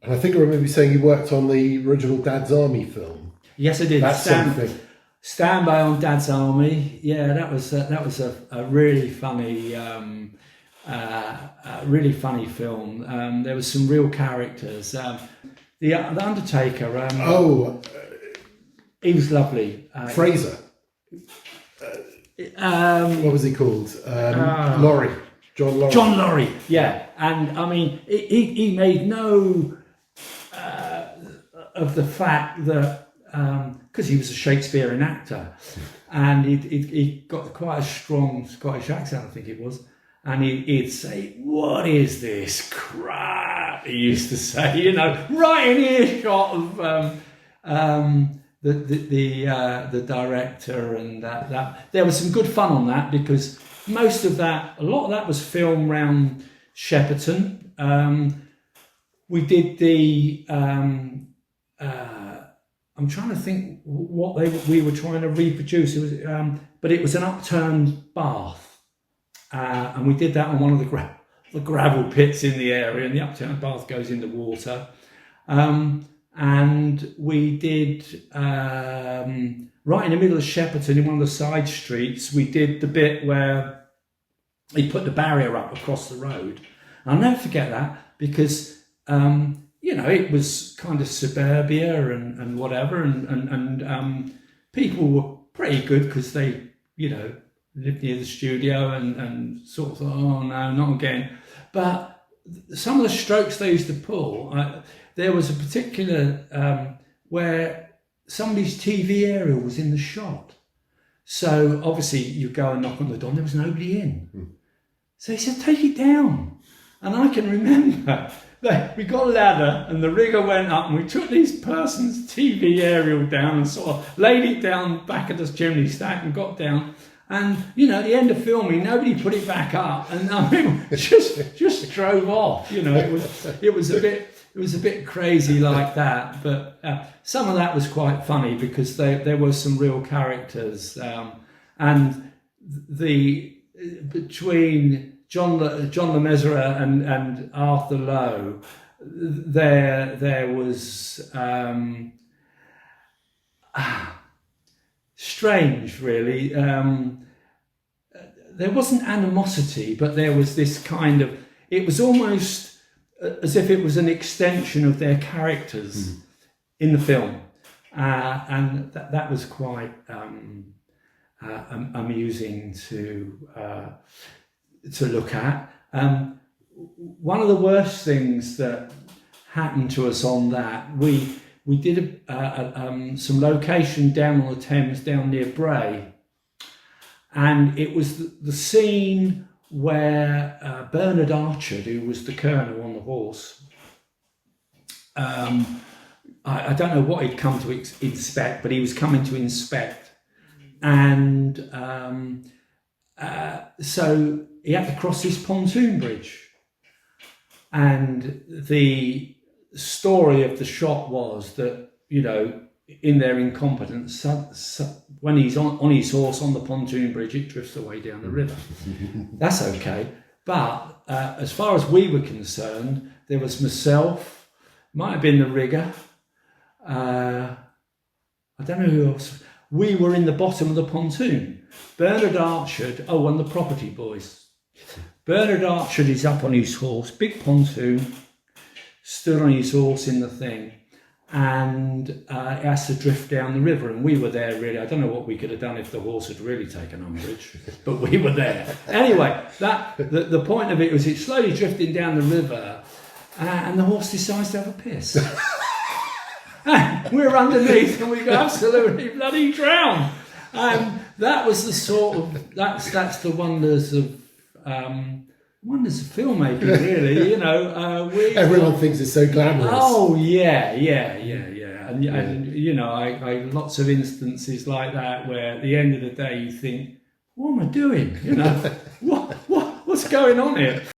And I think I remember you saying you worked on the original Dad's Army film. Yes, I did. That's something. Standby on Dad's Army. Yeah, that was a really funny, really funny film. There was some real characters. The Undertaker. He was lovely. Fraser. What was he called? Laurie. John Laurie. John Laurie. Yeah, and I mean, he made no of the fact that because he was a Shakespearean actor, and he got quite a strong Scottish accent, I think it was, and he'd say, "What is this crap?" He used to say, you know, right in earshot of the director, and that there was some good fun on that because a lot of that was filmed around Shepperton. We did the. I'm trying to think what we were trying to reproduce. It was, but it was an upturned bath, and we did that on one of the gravel pits in the area, and the upturned bath goes in the water. And we did right in the middle of Shepperton, in one of the side streets. We did the bit where he put the barrier up across the road. I'll never forget that because. You know, it was kind of suburbia and whatever, and people were pretty good because they, you know, lived near the studio and sort of thought, oh no, not again. But some of the strokes they used to pull, there was a particular where somebody's TV aerial was in the shot. So obviously you go and knock on the door and there was nobody in. So he said, take it down. And I can remember we got a ladder and the rigger went up and we took this person's TV aerial down and sort of laid it down back of the chimney stack and got down. And, you know, at the end of filming, nobody put it back up and I mean, just drove off. You know, it was a bit crazy like that. But some of that was quite funny because there were some real characters. And between John Le Mesurier and Arthur Lowe, there was strange, really. There wasn't animosity, but there was this kind of. It was almost as if it was an extension of their characters in the film, and that was quite amusing to look at. One of the worst things that happened to us on that, we did some location down on the Thames, down near Bray, and it was the scene where Bernard Archer, who was the colonel on the horse, I don't know what he'd come to inspect, but he was coming to inspect, and so he had to cross this pontoon bridge. And the story of the shot was that, you know, in their incompetence, when he's on his horse on the pontoon bridge, it drifts away down the river. That's okay. But as far as we were concerned, there was myself, might have been the rigger, I don't know who else. We were in the bottom of the pontoon. Bernard Archer, and the property boys. Bernard Archer is up on his horse, big pontoon, stood on his horse in the thing, and it has to drift down the river. And we were there, really. I don't know what we could have done if the horse had really taken umbrage, but we were there. Anyway, the point of it was it's slowly drifting down the river, and the horse decides to have a piss. And we're underneath, and we got absolutely bloody drowned. And that was the sort of that's the wonders of filmmaking, really. You know, everyone thinks it's so glamorous. Oh yeah, and you know, I lots of instances like that where at the end of the day you think, what am I doing? You know, what's going on here?